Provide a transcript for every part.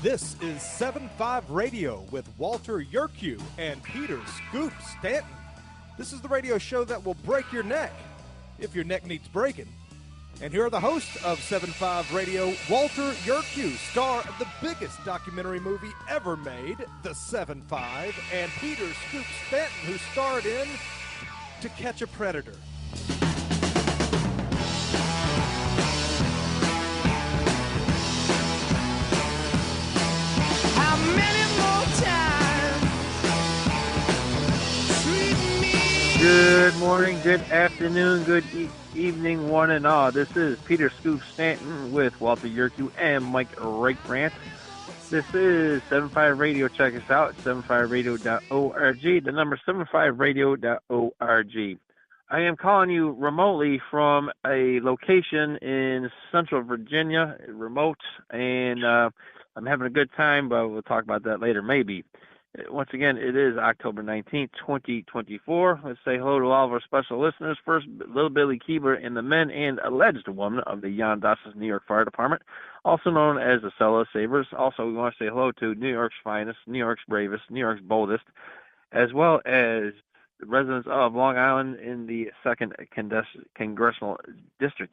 This is 7.5 Radio with Walter Yerkew and Peter Scoop Stanton. This is the radio show that will break your neck, if your neck needs breaking. And here are the hosts of 7.5 Radio, Walter Yerkew, star of the biggest documentary movie ever made, The 7.5, and Peter Scoop Stanton, who starred in To Catch a Predator. Good morning, good afternoon, good evening, one and all. This is Peter Scoop Stanton with Walter Yerkew and Mike Rakebrandt. This is 75 Radio. Check us out, 75radio.org. The number 75radio.org. I am calling you remotely from a location in Central Virginia, remote, and I'm having a good time, but we'll talk about that later, maybe. Once again, it is October 19th, 2024. Let's say hello to all of our special listeners. First, Little Billy Keebler and the men and alleged woman of the Yondasis, New York Fire Department, also known as the Cello Sabers. Also, we want to say hello to New York's finest, New York's bravest, New York's boldest, as well as the residents of Long Island in the 2nd Congressional District.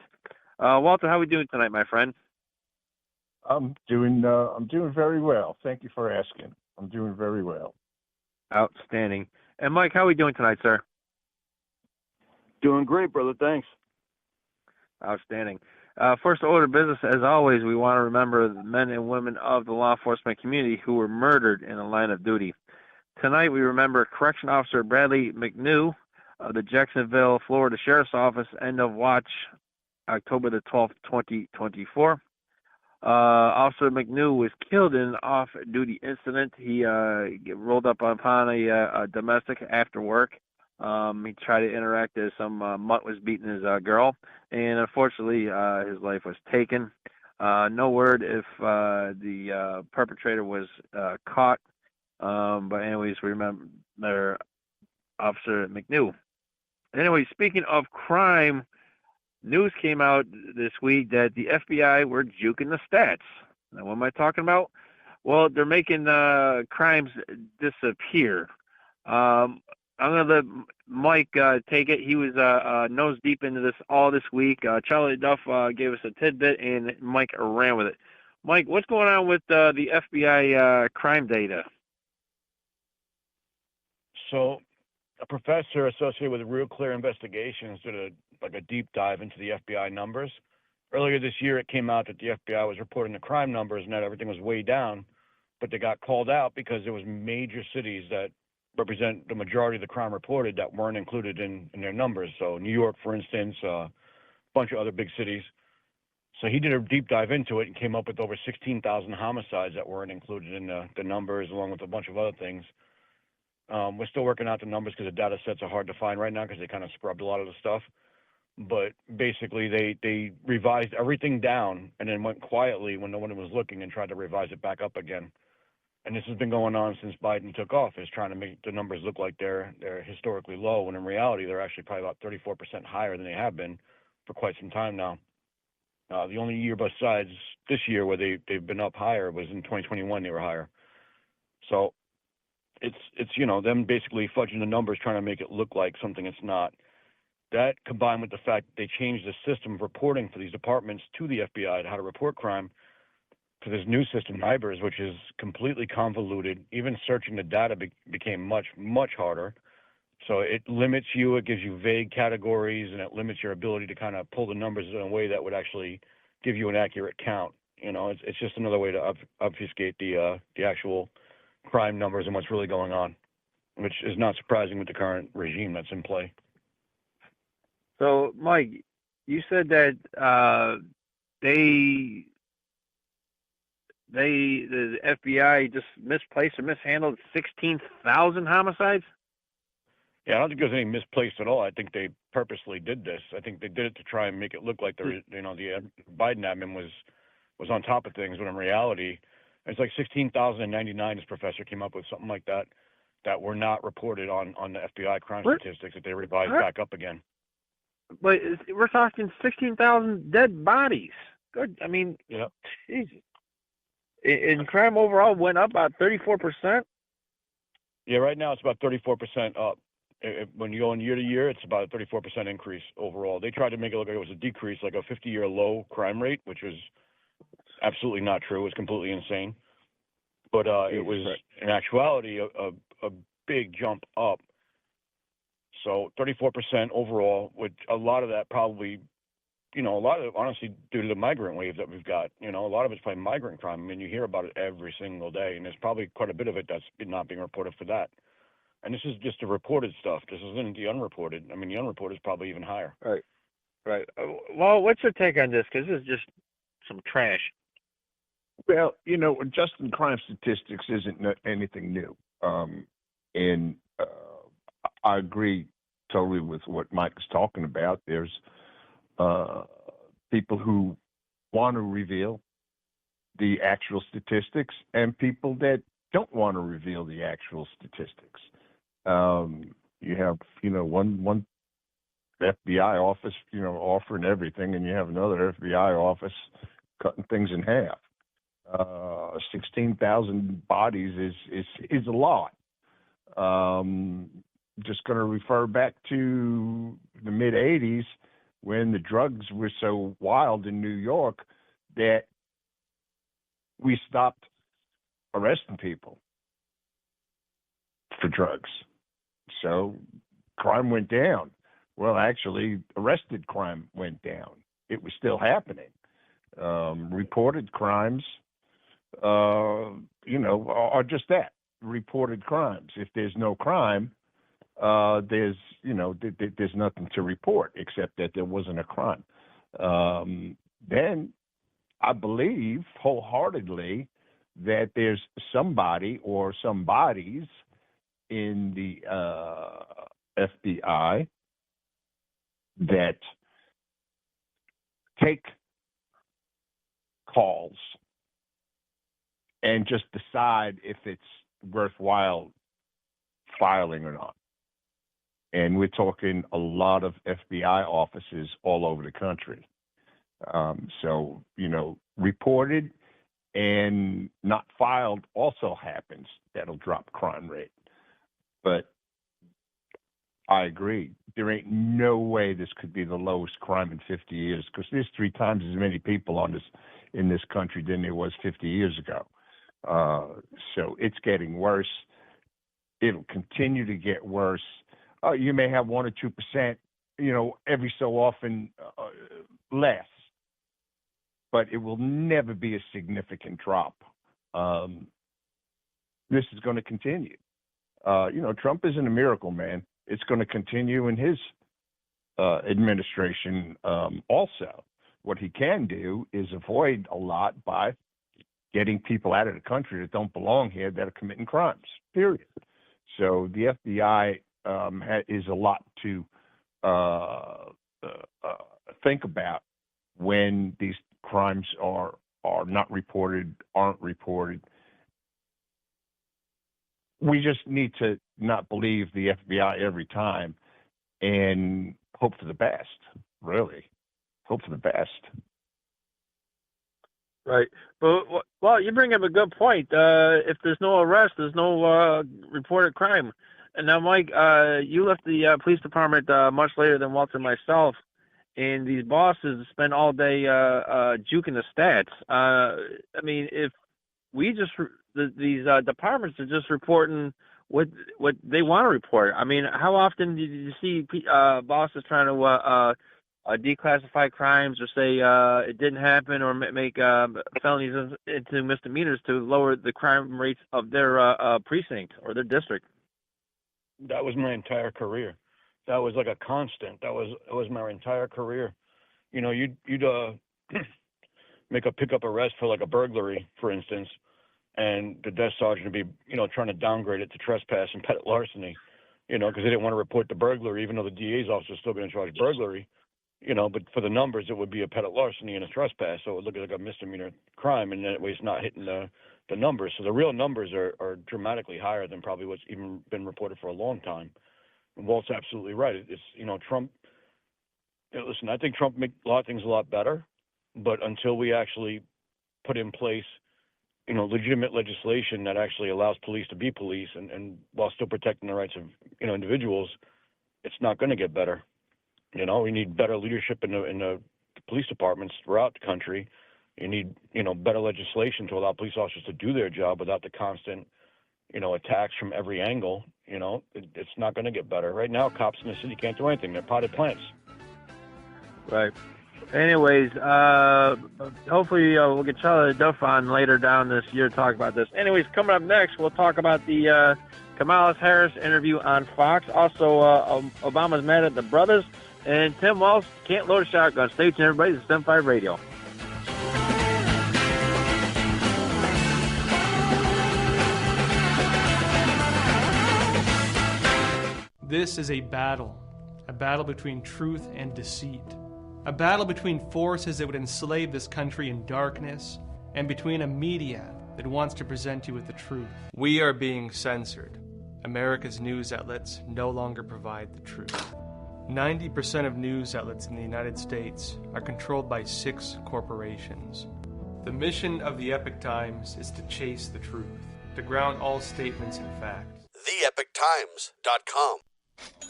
Walter, how are we doing tonight, my friend? I'm doing very well. Thank you for asking. I'm doing very well. Outstanding. And Mike, how are we doing tonight, sir? Doing great, brother. Thanks. Outstanding. First order of business, as always, we want to remember the men and women of the law enforcement community who were murdered in the line of duty. Tonight, we remember Correction Officer Bradley McNew of the Jacksonville, Florida Sheriff's Office, end of watch, October the 12th, 2024. Officer McNew was killed in an off-duty incident. He rolled up upon a domestic after work. He tried to interact as some mutt was beating his girl, and unfortunately his life was taken. No word if the perpetrator was caught, but anyways, we remember Officer McNew. Anyway, speaking of crime, news came out this week that the FBI were juking the stats. Now, what am I talking about? Well, they're making crimes disappear. I'm going to let Mike take it. He was nose deep into this all this week. Charlie Duff gave us a tidbit, and Mike ran with it. Mike, what's going on with the FBI crime data? So, a professor associated with Real Clear Investigations did a deep dive into the FBI numbers. Earlier this year, it came out that the FBI was reporting the crime numbers and that everything was way down, but they got called out because there was major cities that represent the majority of the crime reported that weren't included in their numbers. So New York, for instance, a bunch of other big cities. So he did a deep dive into it and came up with over 16,000 homicides that weren't included in the numbers, along with a bunch of other things. We're still working out the numbers because the data sets are hard to find right now because they kind of scrubbed a lot of the stuff. But basically, they revised everything down and then went quietly when no one was looking and tried to revise it back up again. And this has been going on since Biden took office, trying to make the numbers look like they're historically low, when in reality they're actually probably about 34% higher than they have been for quite some time now. The only year besides this year where they've been up higher was in 2021. They were higher. So it's them basically fudging the numbers, trying to make it look like something it's not. That, combined with the fact that they changed the system of reporting for these departments to the FBI to how to report crime to this new system, NIBRS, which is completely convoluted. Even searching the data became much, much harder. So it limits you, it gives you vague categories, and it limits your ability to kind of pull the numbers in a way that would actually give you an accurate count. It's just another way to obfuscate the actual crime numbers and what's really going on, which is not surprising with the current regime that's in play. So, Mike, you said that the FBI just misplaced or mishandled 16,000 homicides? Yeah, I don't think there's any misplaced at all. I think they purposely did this. I think they did it to try and make it look like the Biden admin was on top of things, when in reality, it's like 16,099. This professor came up with something like that were not reported on the FBI crime statistics that they revised back up again. But we're talking 16,000 dead bodies. Good. I mean, yeah. Jesus. And crime overall went up about 34%. Yeah, right now it's about 34% up. When you go in year to year, it's about a 34% increase overall. They tried to make it look like it was a decrease, like a 50-year low crime rate, which was absolutely not true. It was completely insane. But it was, in actuality, a big jump up. So 34% overall, with a lot of that probably, a lot of it, honestly, due to the migrant wave that we've got. A lot of it's probably migrant crime. I mean, you hear about it every single day, and there's probably quite a bit of it that's not being reported for that. And this is just the reported stuff. This isn't the unreported. I mean, the unreported is probably even higher. Right. Well, what's your take on this? Because this is just some trash. Well, adjusting crime statistics isn't anything new. And I agree totally with what Mike's talking about. There's people who want to reveal the actual statistics and people that don't want to reveal the actual statistics. You have, one FBI office, offering everything, and you have another FBI office cutting things in half. 16,000 bodies is a lot. Just going to refer back to the mid 80s when the drugs were so wild in New York that we stopped arresting people for drugs. So crime went down. Well, actually, arrested crime went down. It was still happening. Reported crimes, are just that, reported crimes. If there's no crime, there's nothing to report except that there wasn't a crime. Then I believe wholeheartedly that there's somebody or some bodies in the FBI that take calls and just decide if it's worthwhile filing or not. And we're talking a lot of FBI offices all over the country. So, reported and not filed also happens. That'll drop crime rate. But I agree. There ain't no way this could be the lowest crime in 50 years because there's 3 times as many people in this country than there was 50 years ago. So it's getting worse. It'll continue to get worse. You may have 1 or 2%, every so often less, but it will never be a significant drop. This is going to continue. Trump isn't a miracle man. It's going to continue in his administration also. What he can do is avoid a lot by getting people out of the country that don't belong here that are committing crimes, period. So the FBI is a lot to think about when these crimes are not reported, aren't reported. We just need to not believe the FBI every time and hope for the best, really. Hope for the best. Right. Well, you bring up a good point. If there's no arrest, there's no reported crime. And now, Mike, you left the police department much later than Walter and myself, and these bosses spend all day juking the stats. I mean, if we just these departments are just reporting what they want to report. I mean, how often did you see bosses trying to declassify crimes or say it didn't happen or make felonies into misdemeanors to lower the crime rates of their precinct or their district? That was my entire career. That was like a constant. It was my entire career. You'd make a pickup arrest for like a burglary, for instance, and the desk sergeant would be, trying to downgrade it to trespass and petty larceny, because they didn't want to report the burglary, even though the DA's office was still going to charge burglary, but for the numbers, it would be a petty larceny and a trespass, so it would look like a misdemeanor crime, and that way it's not hitting the numbers. So the real numbers are dramatically higher than probably what's even been reported for a long time. And Walt's absolutely right. It's, Trump, listen, I think Trump made a lot of things a lot better, but until we actually put in place legitimate legislation that actually allows police to be police and while still protecting the rights of, individuals, it's not going to get better. We need better leadership in the police departments throughout the country. You need, better legislation to allow police officers to do their job without the constant, attacks from every angle. It's not going to get better. Right now, cops in the city can't do anything. They're potted plants. Right. Anyways, hopefully we'll get Charlie Duff on later down this year to talk about this. Anyways, coming up next, we'll talk about the Kamala Harris interview on Fox. Also, Obama's mad at the brothers. And Tim Walsh can't load a shotgun. Stay tuned, everybody. This is STEM 5 Radio. This is a battle between truth and deceit. A battle between forces that would enslave this country in darkness and between a media that wants to present you with the truth. We are being censored. America's news outlets no longer provide the truth. 90% of news outlets in the United States are controlled by 6 corporations. The mission of the Epoch Times is to chase the truth, to ground all statements in fact. TheEpochTimes.com.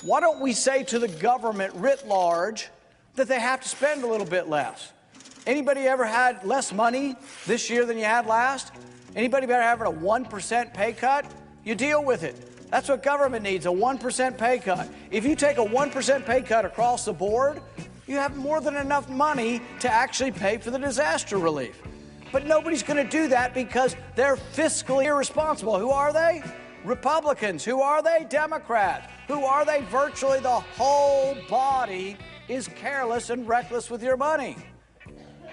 Why don't we say to the government writ large that they have to spend a little bit less? Anybody ever had less money this year than you had last? Anybody ever having a 1% pay cut? You deal with it. That's what government needs, a 1% pay cut. If you take a 1% pay cut across the board, you have more than enough money to actually pay for the disaster relief. But nobody's going to do that because they're fiscally irresponsible. Who are they? Republicans. Who are they? Democrats. Who are they? Virtually the whole body is careless and reckless with your money.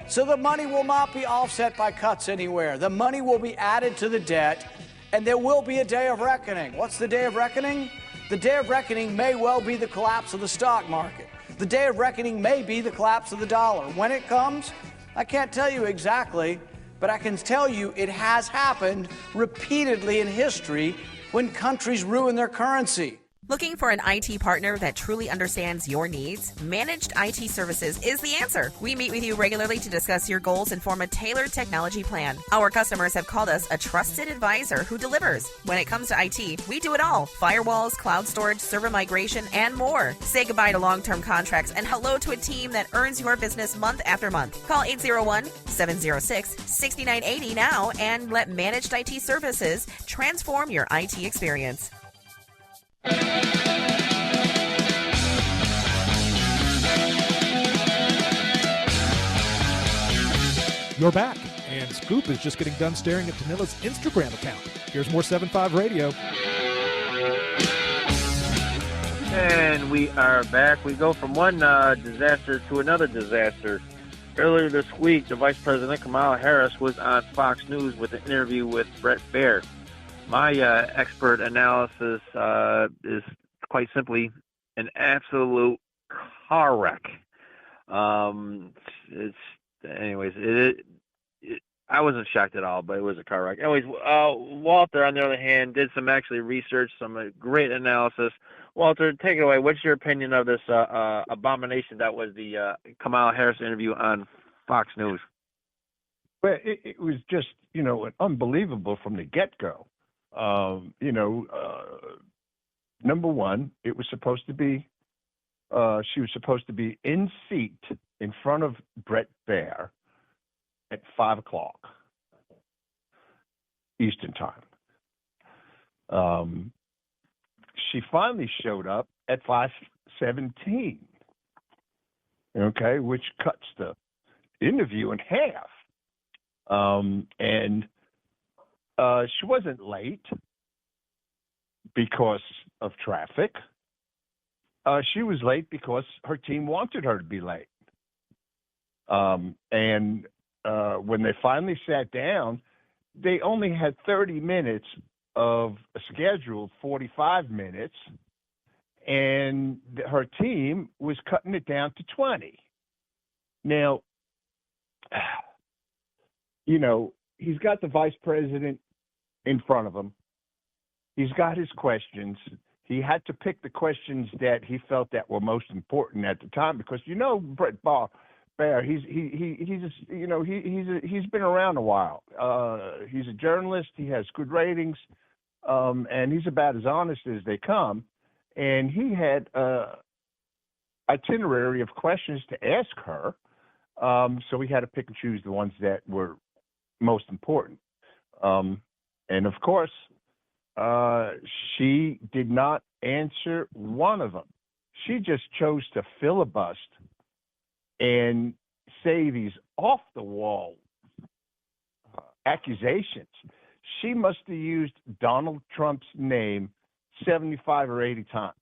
So the money will not be offset by cuts anywhere. The money will be added to the debt, and there will be a day of reckoning. What's the day of reckoning? The day of reckoning may well be the collapse of the stock market. The day of reckoning may be the collapse of the dollar. When it comes, I can't tell you exactly, but I can tell you it has happened repeatedly in history when countries ruin their currency. Looking for an IT partner that truly understands your needs? Managed IT Services is the answer. We meet with you regularly to discuss your goals and form a tailored technology plan. Our customers have called us a trusted advisor who delivers. When it comes to IT, we do it all. Firewalls, cloud storage, server migration, and more. Say goodbye to long-term contracts and hello to a team that earns your business month after month. Call 801-706-6980 now and let Managed IT Services transform your IT experience. You're back, and Scoop is just getting done staring at Danila's Instagram account. Here's more 7.5 Radio. And we are back. We go from one disaster to another disaster. Earlier this week, the Vice President Kamala Harris was on Fox News with an interview with Bret Baier. My expert analysis is quite simply an absolute car wreck. I wasn't shocked at all, but it was a car wreck. Anyways, Walter, on the other hand, did some actually research, some great analysis. Walter, take it away. What's your opinion of this abomination that was the Kamala Harris interview on Fox News? Well, it was just, unbelievable from the get-go. Number one, it was supposed to be, she was supposed to be in seat in front of Bret Baier at 5 o'clock Eastern time. She finally showed up at 5:17, okay, which cuts the interview in half. And she wasn't late because of traffic. She was late because her team wanted her to be late. And when they finally sat down, they only had 30 minutes of a scheduled 45 minutes, and her team was cutting it down to 20. Now, he's got the vice president in front of him. He's got his questions. He had to pick the questions that he felt that were most important at the time because, Bret despair. He's been around a while. He's a journalist. He has good ratings, and he's about as honest as they come. And he had itinerary of questions to ask her, so we had to pick and choose the ones that were most important. And of course, she did not answer one of them. She just chose to filibust and say these off-the-wall accusations. She must have used Donald Trump's name 75 or 80 times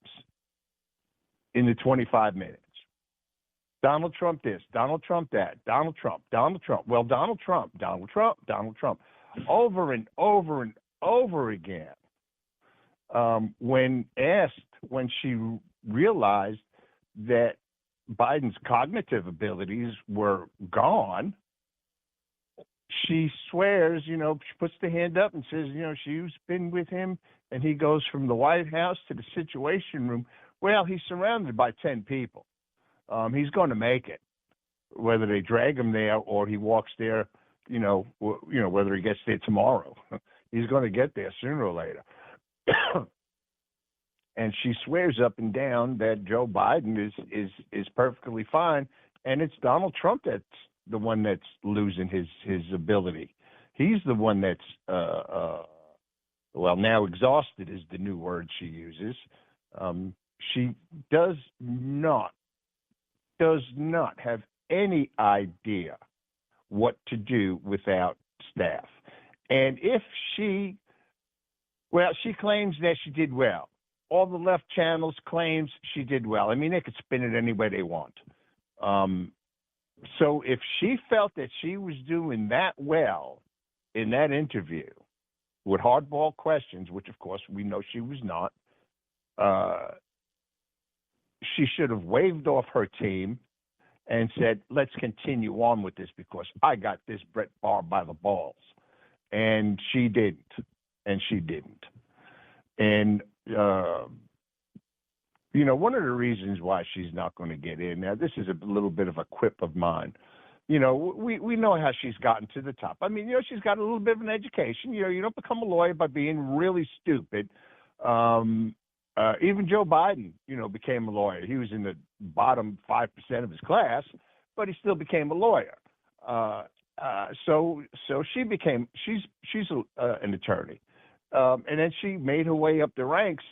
in the 25 minutes. Donald Trump this, Donald Trump that, Donald Trump. Well, Donald Trump, over and over and over again. When she realized that Biden's cognitive abilities were gone, she swears, she puts the hand up and says, she's been with him, and he goes from the White House to the Situation Room. Well, he's surrounded by 10 people. He's going to make it, whether they drag him there or he walks there, whether he gets there tomorrow. He's going to get there sooner or later. And she swears up and down that Joe Biden is perfectly fine, and it's Donald Trump that's the one that's losing his ability. He's the one that's now exhausted is the new word she uses. She does not have any idea what to do without staff. And if she claims that she did well. All the left channels claims she did well. I mean, they could spin it any way they want. So if she felt that she was doing that well in that interview with hardball questions, which of course we know she was not, she should have waved off her team and said, let's continue on with this because I got this Brett Favre by the balls. And she didn't. And, one of the reasons why she's not going to get in, now this is a little bit of a quip of mine. We know how she's gotten to the top. I mean, she's got a little bit of an education. You don't become a lawyer by being really stupid. Even Joe Biden, became a lawyer. He was in the bottom 5% of his class, but he still became a lawyer. So she's an attorney. And then she made her way up the ranks,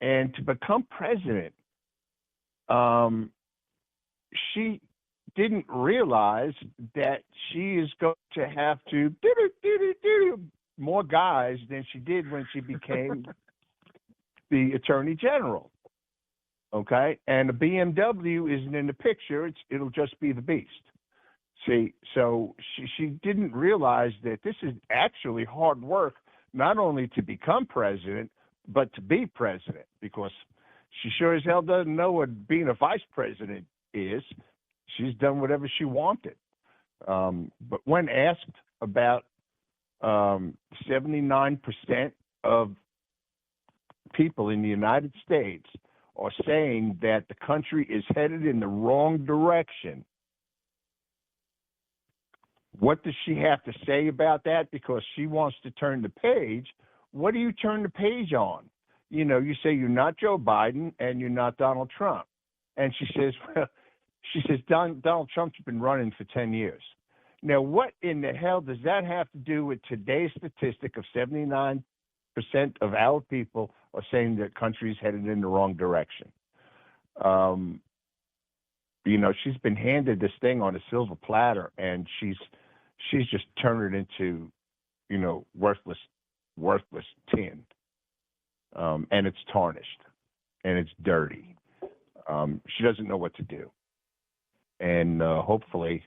and to become president, she didn't realize that she is going to have to do more guys than she did when she became the attorney general. Okay, and the BMW isn't in the picture; it'll just be the Beast. See, so she didn't realize that this is actually hard work. Not only to become president, but to be president, because she sure as hell doesn't know what being a vice president is. She's done whatever she wanted. But when asked about 79% of people in the United States are saying that the country is headed in the wrong direction, what does she have to say about that? Because she wants to turn the page. What do you turn the page on? You say you're not Joe Biden and you're not Donald Trump. And she says, Donald Trump's been running for 10 years. Now, what in the hell does that have to do with today's statistic of 79% of our people are saying that country's headed in the wrong direction? She's been handed this thing on a silver platter, and she's just turned it into, worthless tin. And it's tarnished, and it's dirty. She doesn't know what to do. And hopefully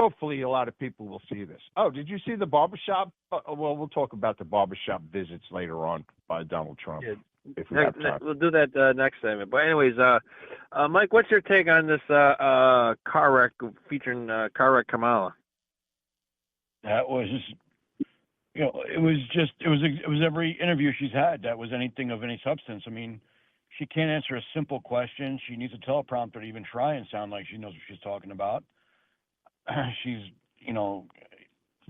a lot of people will see this. Oh, did you see the barbershop? Well, we'll talk about the barbershop visits later on by Donald Trump. Yeah. If we have time. We'll do that next segment. But anyways, Mike, what's your take on this car wreck featuring car wreck Kamala? That was it was every interview she's had that was anything of any substance. I mean, She can't answer a simple question. She needs a teleprompter to even try and sound like she knows what she's talking about. She's,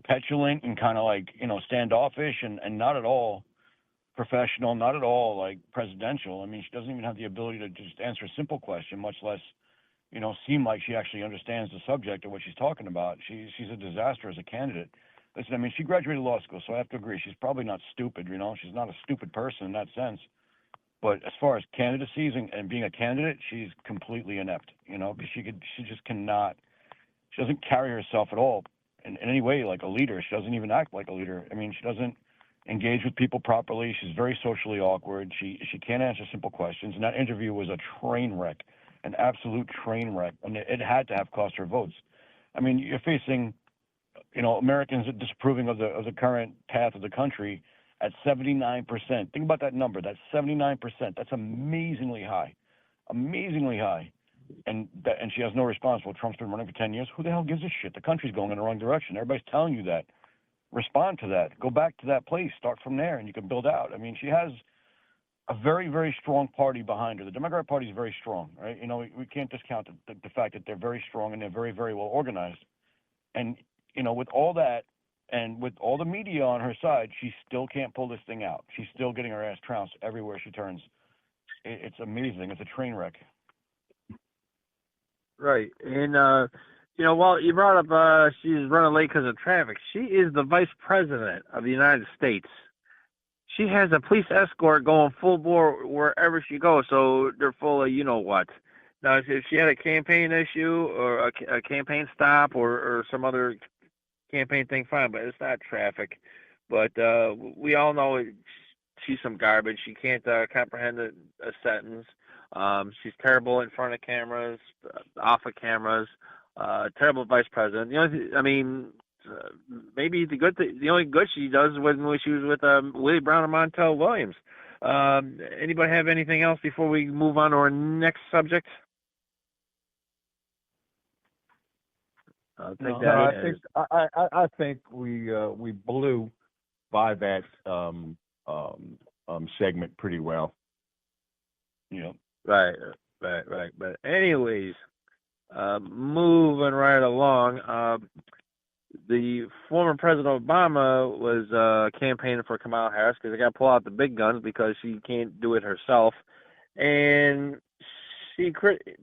petulant and kind of like, standoffish and not at all professional, not at all like presidential. I mean, she doesn't even have the ability to just answer a simple question, much less, seem like she actually understands the subject of what she's talking about. She's a disaster as a candidate. Listen, I mean, she graduated law school, so I have to agree. She's probably not stupid, She's not a stupid person in that sense. But as far as candidacies and being a candidate, she's completely inept, because she just cannot, she doesn't carry herself at all in any way like a leader. She doesn't even act like a leader. I mean, she doesn't engage with people properly. She's very socially awkward. She can't answer simple questions. And that interview was a train wreck, an absolute train wreck. And it had to have cost her votes. I mean, you're facing, Americans disapproving of the current path of the country at 79%. Think about that number. That's 79%. That's amazingly high. Amazingly high. And she has no response. Well, Trump's been running for 10 years. Who the hell gives a shit? The country's going in the wrong direction. Everybody's telling you that. Respond to that. Go back to that place. Start from there, and you can build out. I mean, she has a very, very strong party behind her. The Democrat Party is very strong, right? We can't discount the fact that they're very strong and they're very, very well organized. And, with all that and with all the media on her side, she still can't pull this thing out. She's still getting her ass trounced everywhere she turns. It's amazing. It's a train wreck. Right. And, well, you brought up she's running late because of traffic. She is the vice president of the United States. She has a police escort going full bore wherever she goes, so they're full of you-know-what. Now, if she had a campaign issue or a campaign stop or some other campaign thing, fine, but it's not traffic. But we all know she's some garbage. She can't comprehend a sentence. She's terrible in front of cameras, off of cameras. Terrible vice president. Maybe the only good she does was when she was with Willie Brown and Montel Williams. Anybody have anything else before we move on to our next subject? I think we blew by that segment pretty well. Right. But anyways, moving right along, the former President Obama was campaigning for Kamala Harris because they got to pull out the big guns because she can't do it herself, and President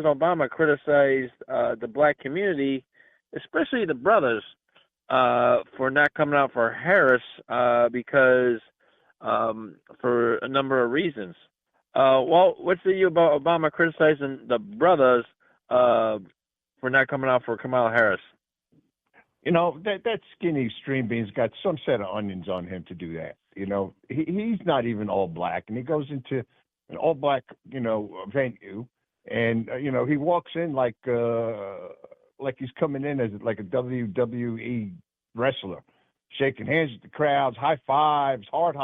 Obama criticized the black community, especially the brothers, for not coming out for Harris because for a number of reasons. What's the about Obama criticizing the brothers for not coming out for Kamala Harris? That skinny string bean's got some set of onions on him to do that. He's not even all black, and he goes into an all black, venue, and he walks in like he's coming in as like a WWE wrestler, shaking hands with the crowds, high fives, hard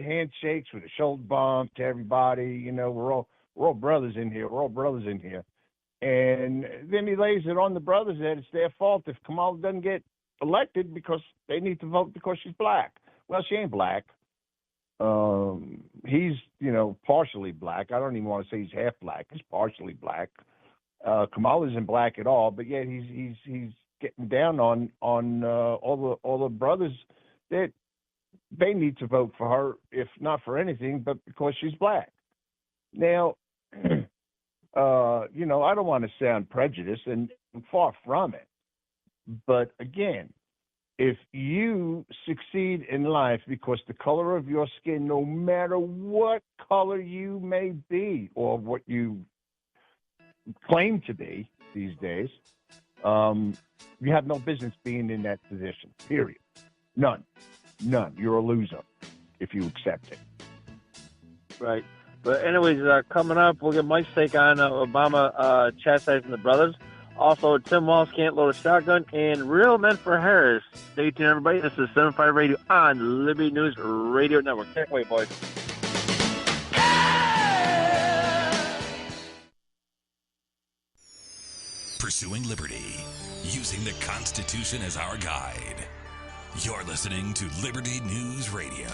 handshakes with a shoulder bump to everybody. We're all brothers in here. We're all brothers in here. And then he lays it on the brothers that it's their fault if Kamala doesn't get elected because they need to vote because she's black. Well, she ain't black. He's, partially black. I don't even want to say he's half black. He's partially black. Kamala isn't black at all, but yet he's getting down on all the brothers that they need to vote for her, if not for anything, but because she's black. Now, I don't want to sound prejudiced, and far from it. But again, if you succeed in life because the color of your skin, no matter what color you may be or what you claim to be these days, you have no business being in that position, period. None. You're a loser if you accept it. Right. But anyways, coming up, we'll get Mike's take on Obama chastising the brothers. Also, Tim Walsh can't load a shotgun, and Real Men for Harris. Stay tuned, everybody. This is 75 Radio on Liberty News Radio Network. Can't wait, boys. Pursuing liberty, using the Constitution as our guide. You're listening to Liberty News Radio.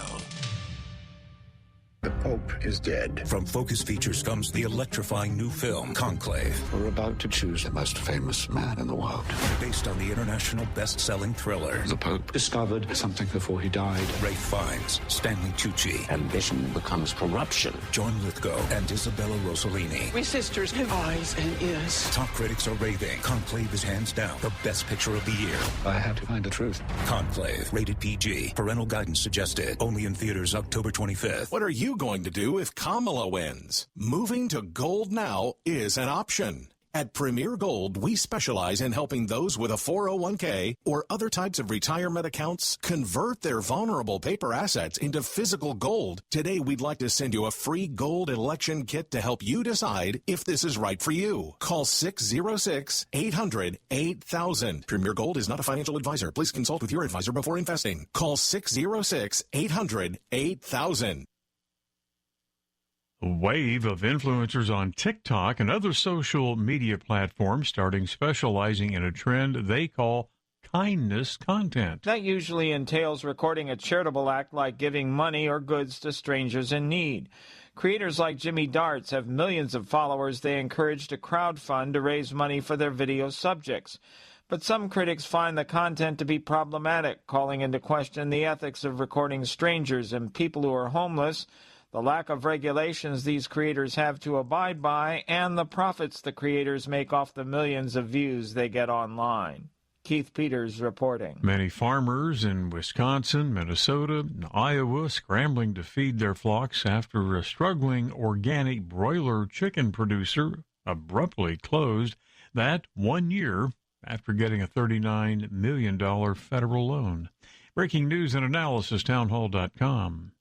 The Pope is dead. From Focus Features comes the electrifying new film, Conclave. We're about to choose the most famous man in the world. Based on the international best-selling thriller. The Pope discovered something before he died. Ralph Fiennes, Stanley Tucci. Ambition becomes corruption. John Lithgow and Isabella Rossellini. We sisters have eyes and ears. Top critics are raving. Conclave is hands down the best picture of the year. I have to find the truth. Conclave, rated PG. Parental guidance suggested. Only in theaters October 25th. What are you going to do if Kamala wins? Moving to gold now is an option. At Premier Gold, we specialize in helping those with a 401k or other types of retirement accounts convert their vulnerable paper assets into physical gold. Today, we'd like to send you a free gold election kit to help you decide if this is right for you. Call 606-800-8000. Premier Gold is not a financial advisor. Please consult with your advisor before investing. Call 606-800-8000. A wave of influencers on TikTok and other social media platforms starting specializing in a trend they call kindness content. That usually entails recording a charitable act like giving money or goods to strangers in need. Creators like Jimmy Darts have millions of followers they encourage to crowdfund to raise money for their video subjects. But some critics find the content to be problematic, calling into question the ethics of recording strangers and people who are homeless, the lack of regulations these creators have to abide by, and the profits the creators make off the millions of views they get online. Keith Peters reporting. Many farmers in Wisconsin, Minnesota, and Iowa scrambling to feed their flocks after a struggling organic broiler chicken producer abruptly closed that 1 year after getting a $39 million federal loan. Breaking news and analysis, townhall.com.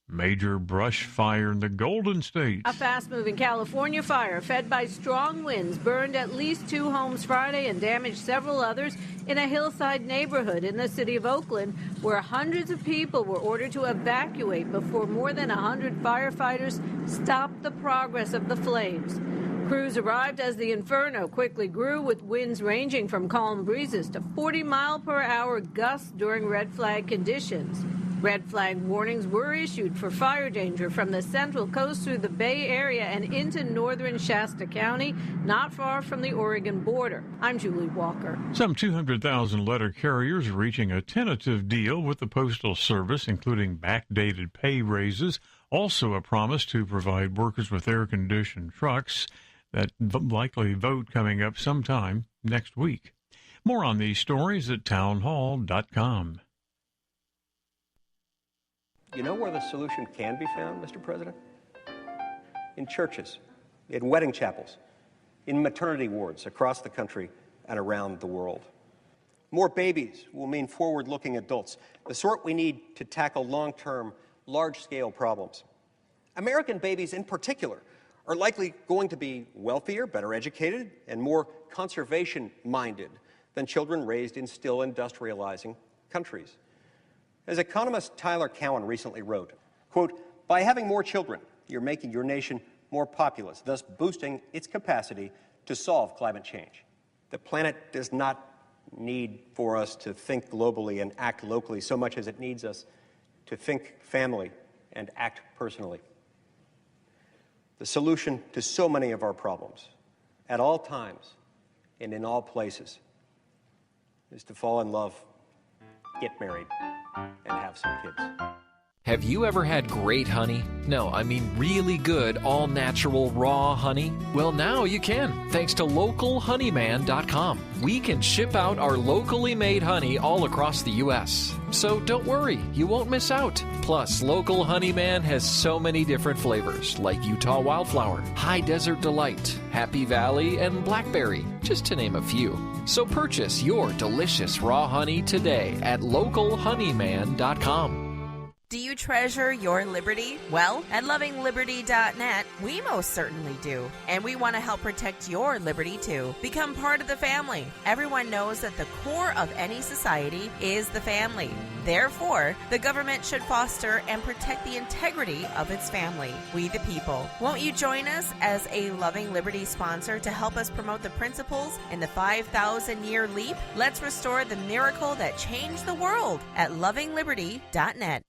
Major brush fire in the Golden State. A fast-moving California fire fed by strong winds burned at least 2 homes Friday and damaged several others in a hillside neighborhood in the city of Oakland, where hundreds of people were ordered to evacuate before more than 100 firefighters stopped the progress of the flames. Crews arrived as the inferno quickly grew, with winds ranging from calm breezes to 40-mile-per-hour gusts during red flag conditions. Red flag warnings were issued for fire danger from the Central Coast through the Bay Area and into northern Shasta County, not far from the Oregon border. I'm Julie Walker. Some 200,000 letter carriers are reaching a tentative deal with the Postal Service, including backdated pay raises, also a promise to provide workers with air-conditioned trucks. That likely vote coming up sometime next week. More on these stories at townhall.com. You know where the solution can be found, Mr. President? In churches, in wedding chapels, in maternity wards across the country and around the world. More babies will mean forward-looking adults, the sort we need to tackle long-term, large-scale problems. American babies in particular are likely going to be wealthier, better educated, and more conservation-minded than children raised in still industrializing countries. As economist Tyler Cowen recently wrote, quote, "By having more children, you're making your nation more populous, thus boosting its capacity to solve climate change. The planet does not need for us to think globally and act locally so much as it needs us to think family and act personally. The solution to so many of our problems, at all times and in all places, is to fall in love, get married, and have some kids." Have you ever had great honey? No, I mean really good, all-natural, raw honey? Well, now you can, thanks to localhoneyman.com. We can ship out our locally made honey all across the U.S. So don't worry, you won't miss out. Plus, Local Honeyman has so many different flavors, like Utah Wildflower, High Desert Delight, Happy Valley, and Blackberry, just to name a few. So purchase your delicious raw honey today at localhoneyman.com. Do you treasure your liberty? Well, at lovingliberty.net, we most certainly do. And we want to help protect your liberty, too. Become part of the family. Everyone knows that the core of any society is the family. Therefore, the government should foster and protect the integrity of its family, we the people. Won't you join us as a Loving Liberty sponsor to help us promote the principles in the 5,000-year leap? Let's restore the miracle that changed the world at lovingliberty.net.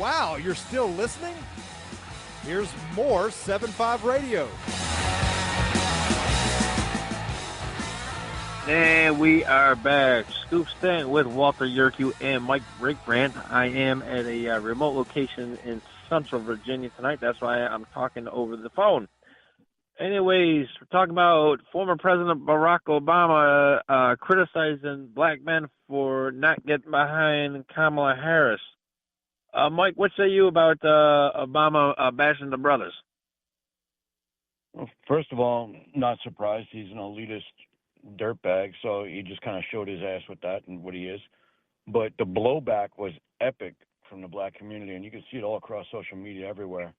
Wow, you're still listening? Here's more 7-5 Radio. And we are back. Scoop Stanton with Walter Yerkew and Mike Rickbrand. I am at a remote location in Central Virginia tonight. That's why I'm talking over the phone. Anyways, we're talking about former President Barack Obama criticizing black men for not getting behind Kamala Harris. Mike, what say you about Obama bashing the brothers? Well, first of all, not surprised. He's an elitist dirtbag, so he just kind of showed his ass with that and what he is. But the blowback was epic from the black community, and you can see it all across social media everywhere.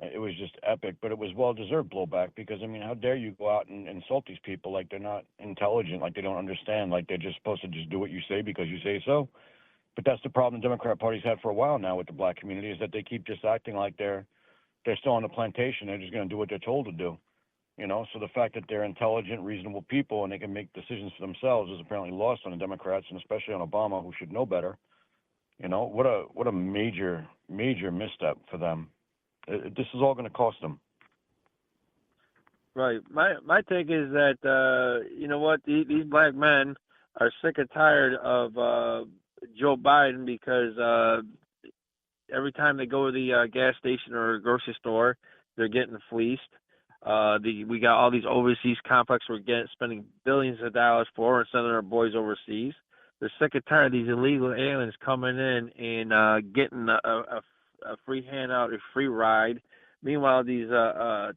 It was just epic, but it was well-deserved blowback because, I mean, how dare you go out and insult these people like they're not intelligent, like they don't understand, like they're just supposed to just do what you say because you say so. But that's the problem the Democrat Party's had for a while now with the black community, is that they keep just acting like they're still on the plantation. They're just going to do what they're told to do. You know, so the fact that they're intelligent, reasonable people and they can make decisions for themselves is apparently lost on the Democrats, and especially on Obama, who should know better. You know, what a major misstep for them. This is all going to cost them. Right. My take is that you know what, these black men are sick and tired of Joe Biden because every time they go to the gas station or grocery store, they're getting fleeced. We got all these overseas complexes we're spending billions of dollars for and sending our boys overseas. They're sick and tired of these illegal aliens coming in and getting a free handout, a free ride. Meanwhile, these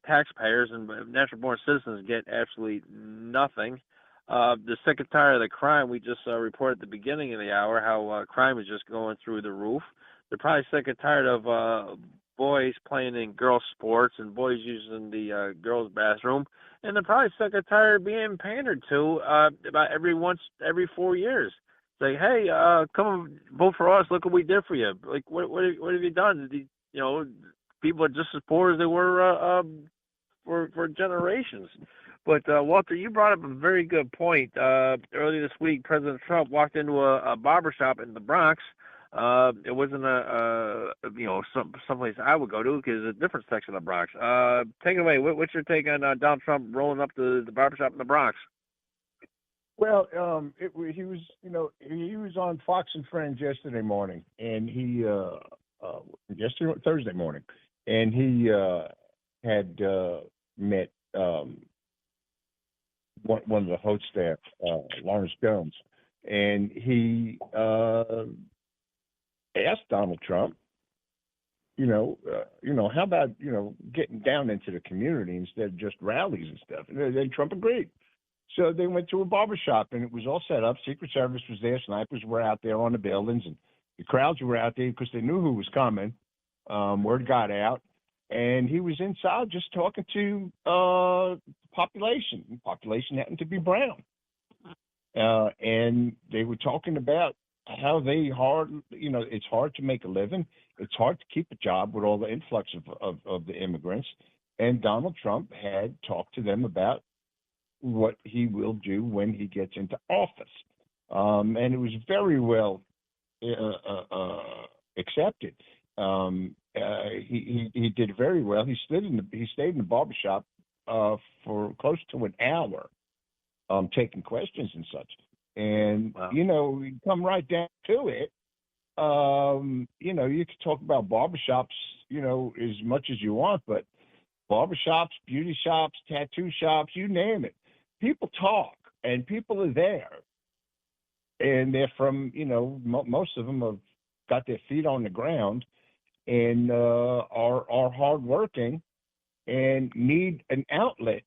taxpayers and natural-born citizens get absolutely nothing. They're sick and tired of the crime. We just reported at the beginning of the hour how crime is just going through the roof. They're probably sick and tired of boys playing in girls' sports and boys using the girls' bathroom. And they're probably sick and tired of being pandered to about every 4 years. Say, hey, come vote for us. Look what we did for you. Like, what have you done? You know, people are just as poor as they were for generations. But, Walter, you brought up a very good point. Earlier this week, President Trump walked into a barbershop in the Bronx. It wasn't someplace I would go to because it's a different section of the Bronx. Take it away. What's your take on Donald Trump rolling up the barbershop in the Bronx? Well, he was on Fox and Friends yesterday morning, and Thursday morning, and he had met one of the host staff, Lawrence Jones, and he asked Donald Trump, how about getting down into the community instead of just rallies and stuff, and then Trump agreed. So they went to a barbershop, and it was all set up. Secret Service was there. Snipers were out there on the buildings, and the crowds were out there because they knew who was coming. Word got out, and he was inside just talking to population. The population happened to be brown. And they were talking about how it's hard to make a living. It's hard to keep a job with all the influx of the immigrants. And Donald Trump had talked to them about what he will do when he gets into office. And it was very well accepted. He did very well. He stayed in the barbershop for close to an hour, taking questions and such. And, wow. You come right down to it. You could talk about barbershops, as much as you want, but barbershops, beauty shops, tattoo shops, you name it. People talk, and people are there, and they're from, most of them have got their feet on the ground and are hardworking and need an outlet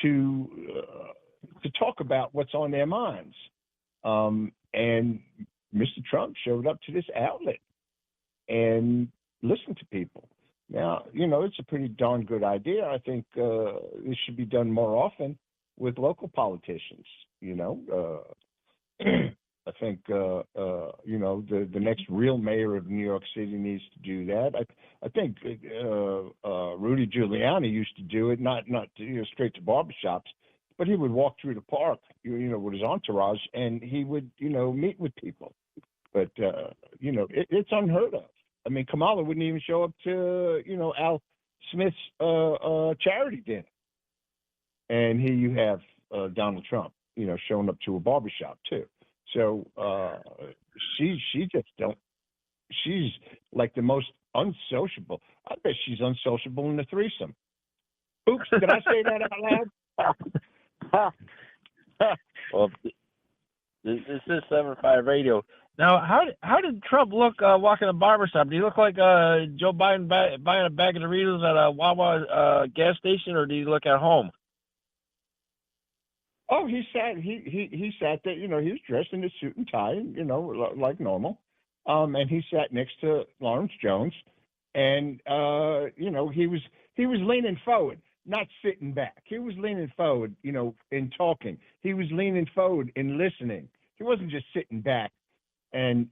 to talk about what's on their minds. And Mr. Trump showed up to this outlet and listened to people. Now, it's a pretty darn good idea. I think this should be done more often with local politicians. I think, the next real mayor of New York City needs to do that. I think Rudy Giuliani used to do it, not straight to barbershops, but he would walk through the park, with his entourage, and he would, meet with people. But, it's unheard of. I mean, Kamala wouldn't even show up to, Al Smith's charity dinner. And here you have Donald Trump, showing up to a barbershop too. So she just don't. She's like the most unsociable. I bet she's unsociable in the threesome. Oops, did I say that out loud? Well, this is 7-5 Radio. Now, how did Trump look walking a barbershop? Did he look like Joe Biden buying a bag of Doritos at a Wawa gas station, or did he look at home? Oh, he sat there. He was dressed in a suit and tie, like normal. And he sat next to Lawrence Jones, and he was leaning forward, not sitting back. He was leaning forward, in talking. He was leaning forward in listening. He wasn't just sitting back and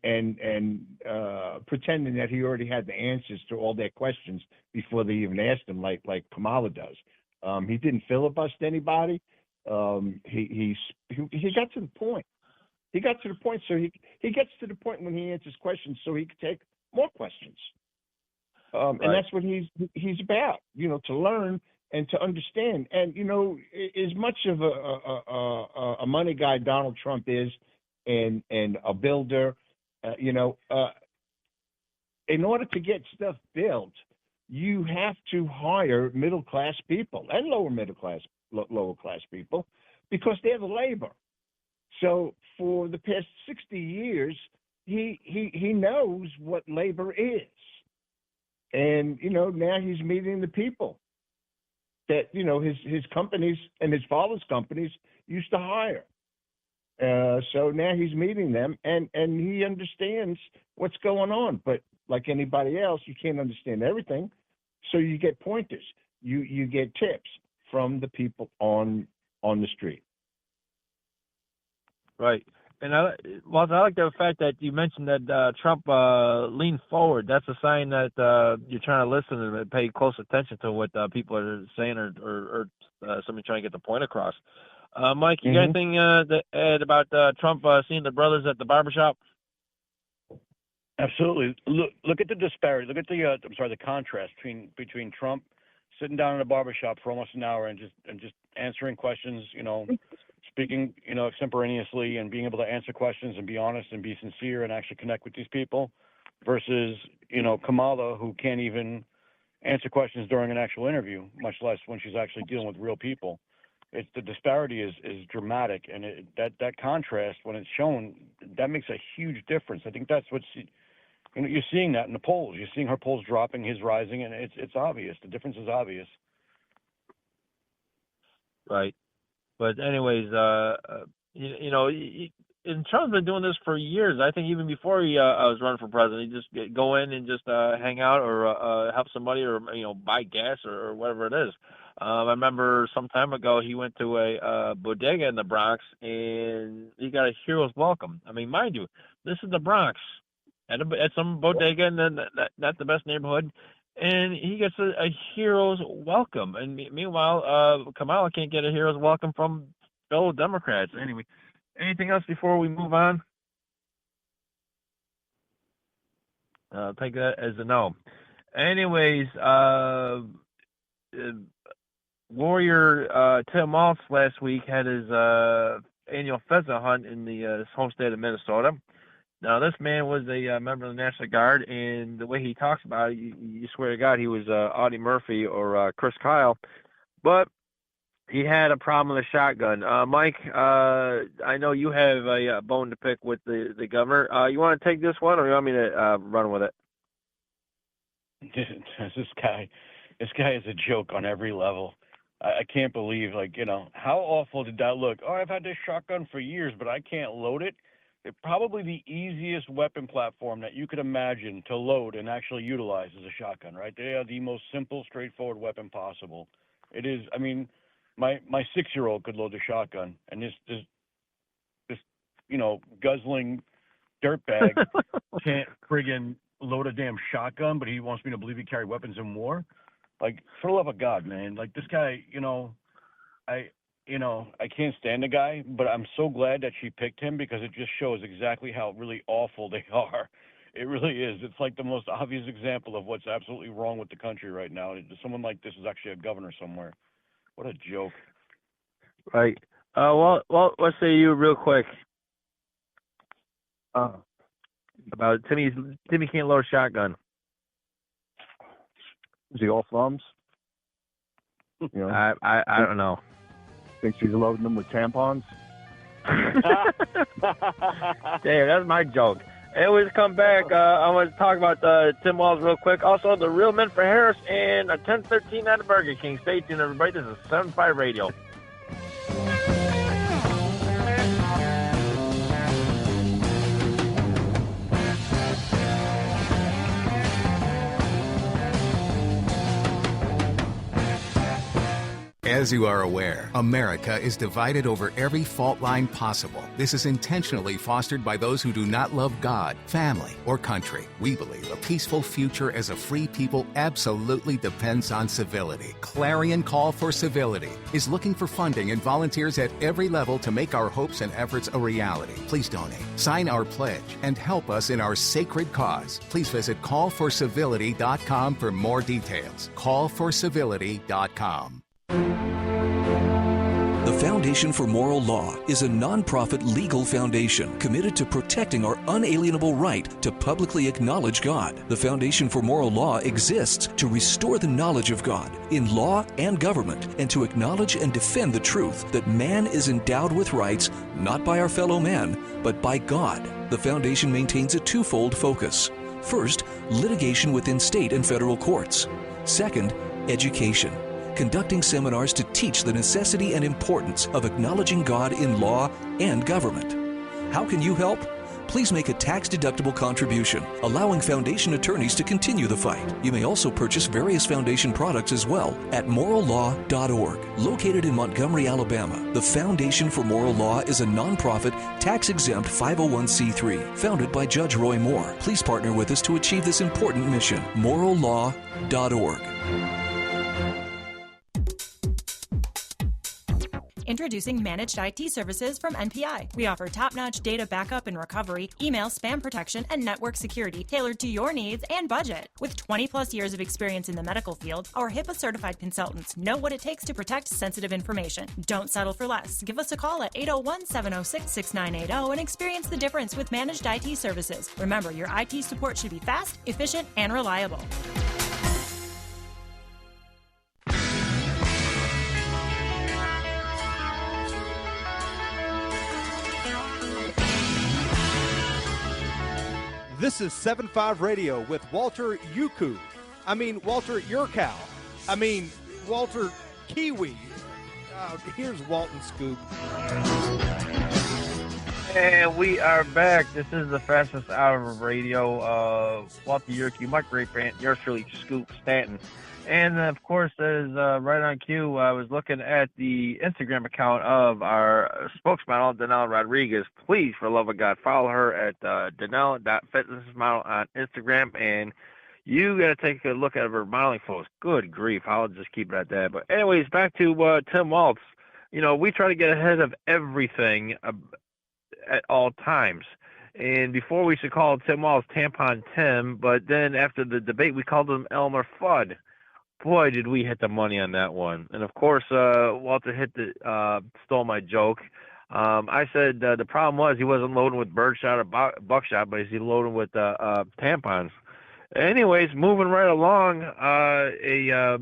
pretending that he already had the answers to all their questions before they even asked him, like Kamala does. He didn't filibuster anybody. He got to the point. He got to the point, so he gets to the point when he answers questions, so he can take more questions. Right. And that's what he's about, to learn and to understand. And as much of a money guy Donald Trump is, and a builder, in order to get stuff built, you have to hire middle class people and lower class people, because they're the labor. So for the past 60 years, he knows what labor is. And, now he's meeting the people that, his companies and his father's companies used to hire. So now he's meeting them, and he understands what's going on. But like anybody else, you can't understand everything. So you get pointers. You get tips from the people on the street. Right. And Walter, I like the fact that you mentioned that Trump leaned forward. That's a sign that you're trying to listen and pay close attention to what people are saying, or somebody trying to get the point across. Mike, you got anything to add about Trump seeing the brothers at the barbershop? Absolutely. Look at the disparity. Look at the contrast between Trump sitting down in a barbershop for almost an hour and just answering questions, speaking, extemporaneously, and being able to answer questions and be honest and be sincere and actually connect with these people, versus, Kamala, who can't even answer questions during an actual interview, much less when she's actually dealing with real people. The disparity is dramatic, and that contrast, when it's shown, that makes a huge difference. I think that's what you're seeing that in the polls. You're seeing her polls dropping, his rising, and it's obvious. The difference is obvious. Right. But anyways, Trump's been doing this for years. I think even before he was running for president, he just go in and just hang out, or help somebody, or buy gas, or whatever it is. I remember some time ago he went to a bodega in the Bronx, and he got a hero's welcome. I mean, mind you, this is the Bronx, at some bodega in not the best neighborhood, and he gets a hero's welcome. And meanwhile, Kamala can't get a hero's welcome from fellow Democrats. Anyway, anything else before we move on? Take that as a no. Anyways, Warrior Tim Maltz last week had his annual pheasant hunt in his home state of Minnesota. Now, this man was a member of the National Guard, and the way he talks about it, you swear to God he was Audie Murphy or Chris Kyle. But he had a problem with a shotgun. Mike, I know you have a bone to pick with the governor. You want to take this one, or you want me to run with it? This guy is a joke on every level. I can't believe, how awful did that look? Oh, I've had this shotgun for years, but I can't load it. It's probably the easiest weapon platform that you could imagine to load and actually utilize is a shotgun, right? They are the most simple, straightforward weapon possible. It is. I mean, my 6-year-old could load a shotgun, and this guzzling dirtbag can't friggin' load a damn shotgun, but he wants me to believe he carried weapons in war. Like, for the love of God, man! Like, this guy, I can't stand the guy, but I'm so glad that she picked him, because it just shows exactly how really awful they are. It really is. It's like the most obvious example of what's absolutely wrong with the country right now. Someone like this is actually a governor somewhere. What a joke. Right. Well, let's say you real quick about Timmy can't load a shotgun. Is he all thumbs? You know, I don't know. Thinks he's loading them with tampons? Damn, that's my joke. Anyways, come back. I want to talk about Tim Walz real quick. Also, the Real Men for Harris and a 1013 at the Burger King. Stay tuned, everybody. This is 75 Radio. As you are aware, America is divided over every fault line possible. This is intentionally fostered by those who do not love God, family, or country. We believe a peaceful future as a free people absolutely depends on civility. Clarion Call for Civility is looking for funding and volunteers at every level to make our hopes and efforts a reality. Please donate, sign our pledge, and help us in our sacred cause. Please visit callforcivility.com for more details. Callforcivility.com. The Foundation for Moral Law is a nonprofit legal foundation committed to protecting our unalienable right to publicly acknowledge God. The Foundation for Moral Law exists to restore the knowledge of God in law and government and to acknowledge and defend the truth that man is endowed with rights not by our fellow man, but by God. The Foundation maintains a twofold focus. First, litigation within state and federal courts. Second, education, conducting seminars to teach the necessity and importance of acknowledging God in law and government. How can you help? Please make a tax-deductible contribution, allowing Foundation attorneys to continue the fight. You may also purchase various Foundation products as well at morallaw.org. Located in Montgomery, Alabama, the Foundation for Moral Law is a nonprofit, tax-exempt 501c3 founded by Judge Roy Moore. Please partner with us to achieve this important mission. morallaw.org. Introducing Managed IT Services from NPI. We offer top-notch data backup and recovery, email spam protection, and network security tailored to your needs and budget. With 20-plus years of experience in the medical field, our HIPAA-certified consultants know what it takes to protect sensitive information. Don't settle for less. Give us a call at 801-706-6980 and experience the difference with Managed IT Services. Remember, your IT support should be fast, efficient, and reliable. This is 7.5 Radio with Walter Yuku. Walter Yurkow. Walter Kiwi. Here's Walton Scoop. And we are back. This is the fastest hour of radio. Walter Yurkow, my great friend, yours truly, Scoop Stanton. And, of course, that is right on cue. I was looking at the Instagram account of our spokesmodel, Danila Rodrigues. Please, for the love of God, follow her at danila.fitnessmodel on Instagram. And you got to take a look at her modeling photos. Good grief. I'll just keep it at that. But anyways, back to Tim Walz. You know, we try to get ahead of everything at all times. And before we used to call Tim Walz Tampon Tim, but then after the debate, we called him Elmer Fudd. Boy, did we hit the money on that one. And, of course, Walter stole my joke. I said the problem was he wasn't loading with birdshot or buckshot, but he's loading with tampons. Anyways, moving right along, a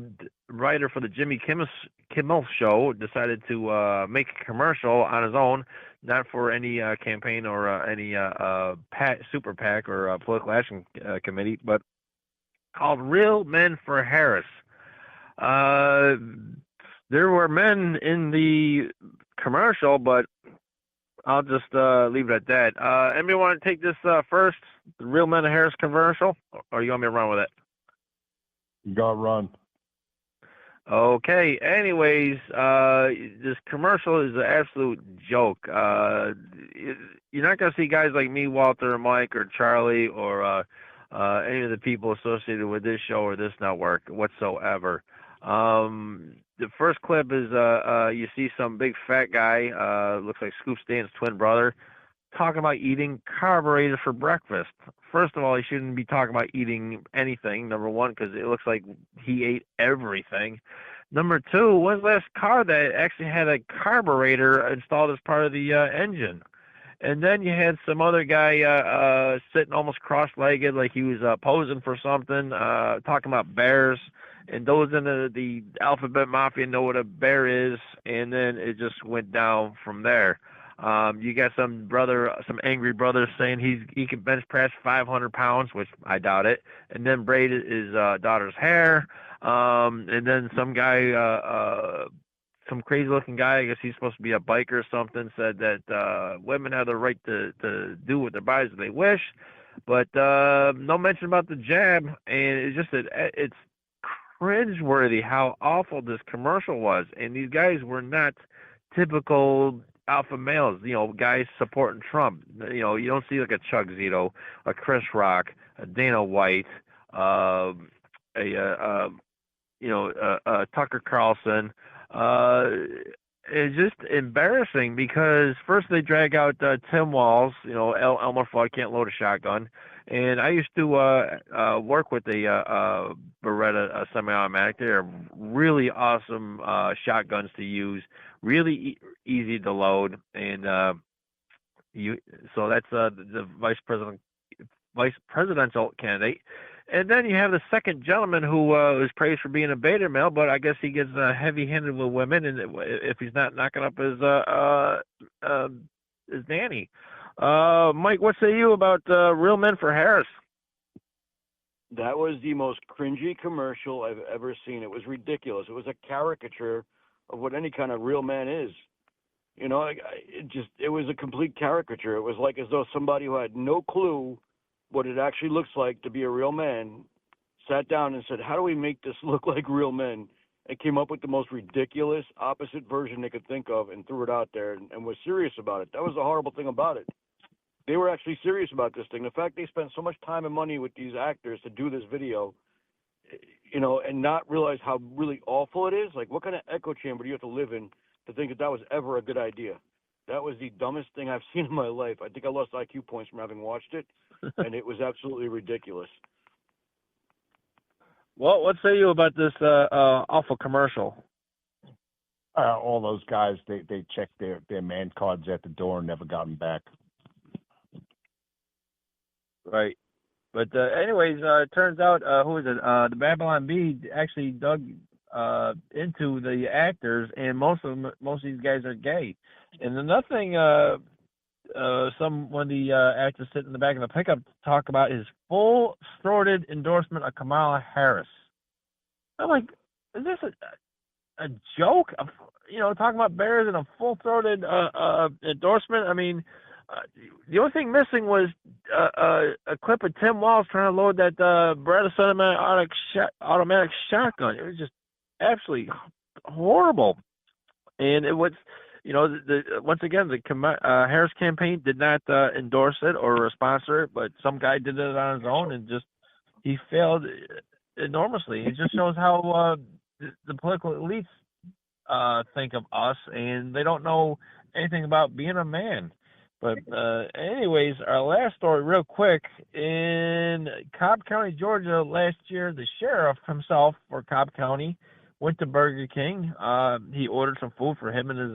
writer for the Jimmy Kimmel Show decided to make a commercial on his own, not for any campaign or any super PAC or political action committee, but called Real Men for Harris. There were men in the commercial, but I'll just leave it at that. Anybody want to take this first, the Real Men of Harris commercial, or you want me to run with it? You got to run. Okay. Anyways, this commercial is an absolute joke. You're not going to see guys like me, Walter, or Mike, or Charlie, or any of the people associated with this show or this network whatsoever. The first clip is you see some big fat guy, looks like Scoop Stanton's twin brother, talking about eating carbureted for breakfast. First of all, he shouldn't be talking about eating anything, number one, because it looks like he ate everything. Number two, when's the last car that actually had a carburetor installed as part of the engine? And then you had some other guy sitting almost cross-legged, like he was posing for something, talking about bears. And those in the alphabet mafia know what a bear is, and then it just went down from there. You got some angry brother saying he can bench press 500 pounds, which I doubt it, and then braid his daughter's hair. And then some guy, some crazy looking guy, I guess he's supposed to be a biker or something, said that women have the right to do with their bodies if they wish, but no mention about the jab. And it's just it's cringeworthy how awful this commercial was. And these guys were not typical alpha males, guys supporting Trump. You don't see like a Chuck Zito, a Chris Rock, a Dana White, Tucker Carlson. It's just embarrassing because first they drag out Tim Walz, Elmer Fudd can't load a shotgun. And I used to work with a Beretta semi-automatic. They're really awesome shotguns to use, really easy to load, and so that's the vice presidential candidate. And then you have the second gentleman who is praised for being a beta male, but I guess he gets heavy-handed with women, and if he's not knocking up his nanny. Mike, what say you about Real Men for Harris? That was the most cringy commercial I've ever seen. It was ridiculous. It was a caricature of what any kind of real man is. It was a complete caricature. It was like as though somebody who had no clue what it actually looks like to be a real man sat down and said, how do we make this look like real men? And came up with the most ridiculous opposite version they could think of and threw it out there and was serious about it. That was the horrible thing about it. They were actually serious about this thing. The fact they spent so much time and money with these actors to do this video, and not realize how really awful it is. Like, what kind of echo chamber do you have to live in to think that was ever a good idea? That was the dumbest thing I've seen in my life. I think I lost IQ points from having watched it, and it was absolutely ridiculous. Well, what say you about this awful commercial? All those guys, they checked their man cards at the door and never got them back. Right. But anyways, it turns out, who is it? The Babylon Bee actually dug into the actors, and most of these guys are gay. And another thing, one of the actors sitting in the back of the pickup talk about his full-throated endorsement of Kamala Harris. I'm like, is this a joke? Talking about bears and a full-throated endorsement. I mean, the only thing missing was a clip of Tim Walz trying to load that Beretta automatic shotgun. It was just absolutely horrible. And it was, once again, the Harris campaign did not endorse it or sponsor it, but some guy did it on his own and he failed enormously. It just shows how the political elites think of us, and they don't know anything about being a man. But anyways, our last story real quick. In Cobb County, Georgia, last year, the sheriff himself for Cobb County went to Burger King. He ordered some food for him and his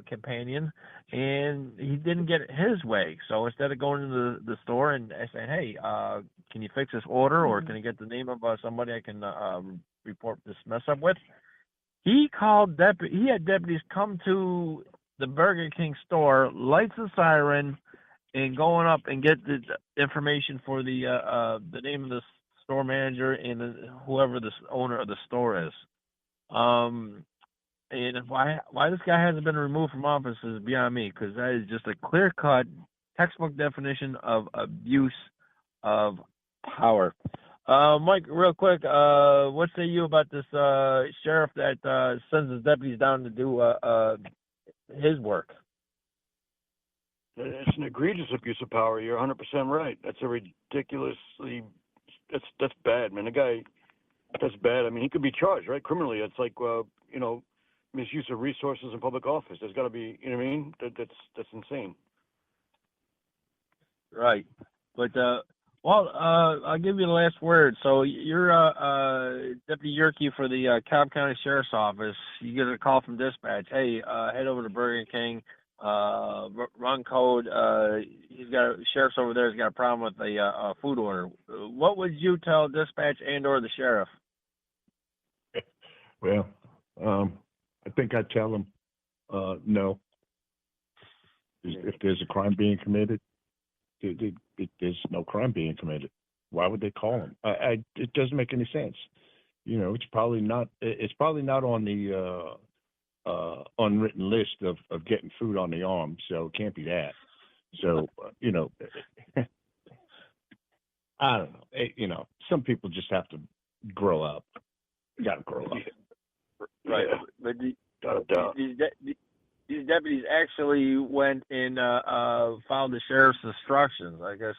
companion, and he didn't get his way. So instead of going to the store and saying, hey, can you fix this order, or can you get the name of somebody I can report this mess up with? He called he had deputies come to the Burger King store, lights the siren, and going up and get the information for the name of the store manager and whoever the owner of the store is. And why this guy hasn't been removed from office is beyond me, because that is just a clear-cut, textbook definition of abuse of power. Mike, real quick, what say you about this sheriff that sends his deputies down to do his work? It's an egregious abuse of power. You're 100% right. That's a ridiculously, that's bad, man. The guy, that's bad. I mean, he could be charged, right, criminally. It's like, misuse of resources in public office. There's got to be, you know what I mean? That's insane. Right. But, I'll give you the last word. So you're Deputy Yerke for the Cobb County Sheriff's Office. You get a call from dispatch. Hey, head over to Burger King. Run code. Sheriff's over there. Has got a problem with a food order. What would you tell dispatch and/or the sheriff? Well, I think I'd tell them no. If there's a crime being committed, there's no crime being committed. Why would they call them? It doesn't make any sense. You know, it's probably not on the unwritten list of getting food on the arm, so it can't be that. So, you know, I don't know. Some people just have to grow up. You got to grow up. Right. Yeah. But these deputies actually went and followed the sheriff's instructions. I guess,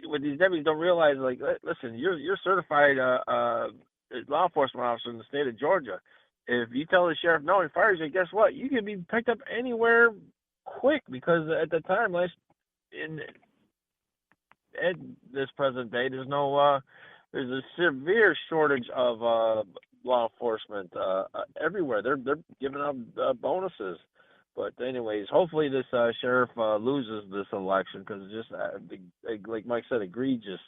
what these deputies don't realize, like, listen, you're certified law enforcement officer in the state of Georgia. If you tell the sheriff no, he fires you, guess what? You can be picked up anywhere quick, because at the time, at this present day, there's a severe shortage of law enforcement everywhere. They're giving out bonuses. But anyways, hopefully this sheriff loses this election, because it's just, like Mike said, egregious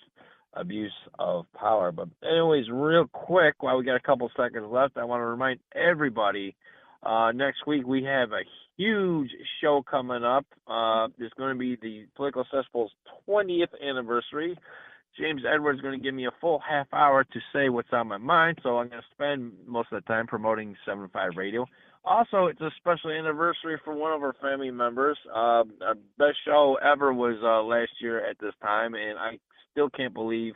abuse of power. But anyways, real quick, while we got a couple seconds left, I want to remind everybody, next week we have a huge show coming up. It's going to be the Political Cesspool's 20th anniversary. James Edwards is going to give me a full half hour to say what's on my mind, so I'm going to spend most of the time promoting 7-5 Radio. Also, it's a special anniversary for one of our family members. Our best show ever was last year at this time, and I still can't believe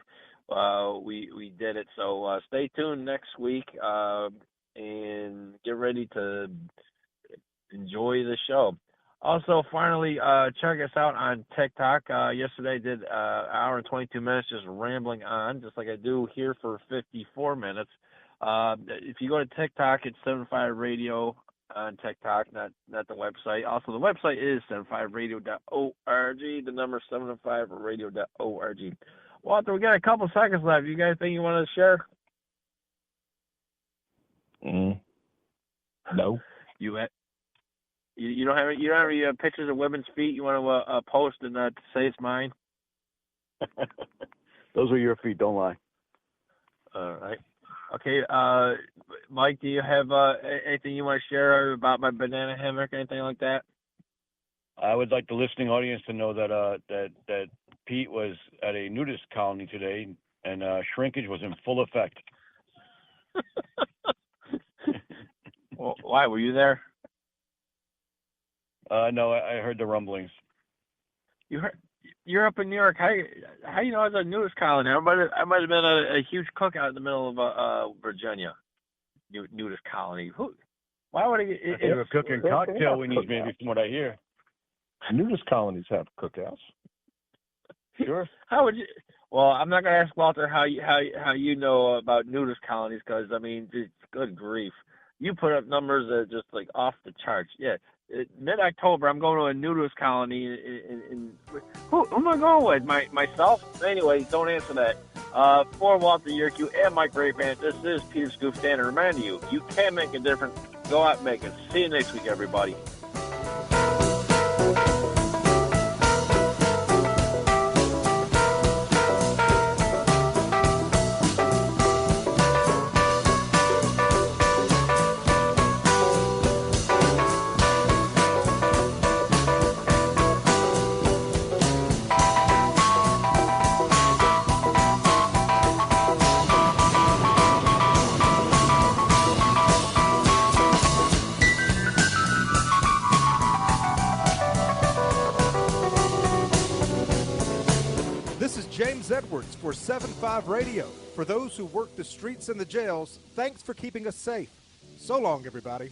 we did it. So stay tuned next week and get ready to enjoy the show. Also, finally, check us out on TikTok. Yesterday I did an hour and 22 minutes just rambling on, just like I do here for 54 minutes. If you go to TikTok, it's 75 Radio on TikTok, not the website. Also, the website is 75radio.org. The number 75radio.org. Walter, we got a couple seconds left. You guys think you want to share? No. You don't have any pictures of women's feet you want to post and say it's mine? Those are your feet. Don't lie. All right. Okay. Mike, do you have anything you want to share about my banana hammock, anything like that? I would like the listening audience to know that Pete was at a nudist colony today, and shrinkage was in full effect. Well, why? Were you there? No, I heard the rumblings. You're up in New York. How you know it's a nudist colony? I might have been a huge cookout in the middle of Virginia. Nudist colony. Why would they were cooking cocktail wings, maybe, from what I hear. Nudist colonies have cookouts. Sure. How would you? Well, I'm not going to ask Walter how you know about nudist colonies, because I mean, good grief, you put up numbers that are just like off the charts. Yeah. Mid-October, I'm going to a nudist colony. Who am I going with? Myself? Anyway, don't answer that. For Walter Yerke and Mike Raypan, this is Peter Scoop Standard reminding you, you can make a difference. Go out and make it. See you next week, everybody. James Edwards for 7-5 Radio. For those who work the streets and the jails, thanks for keeping us safe. So long, everybody.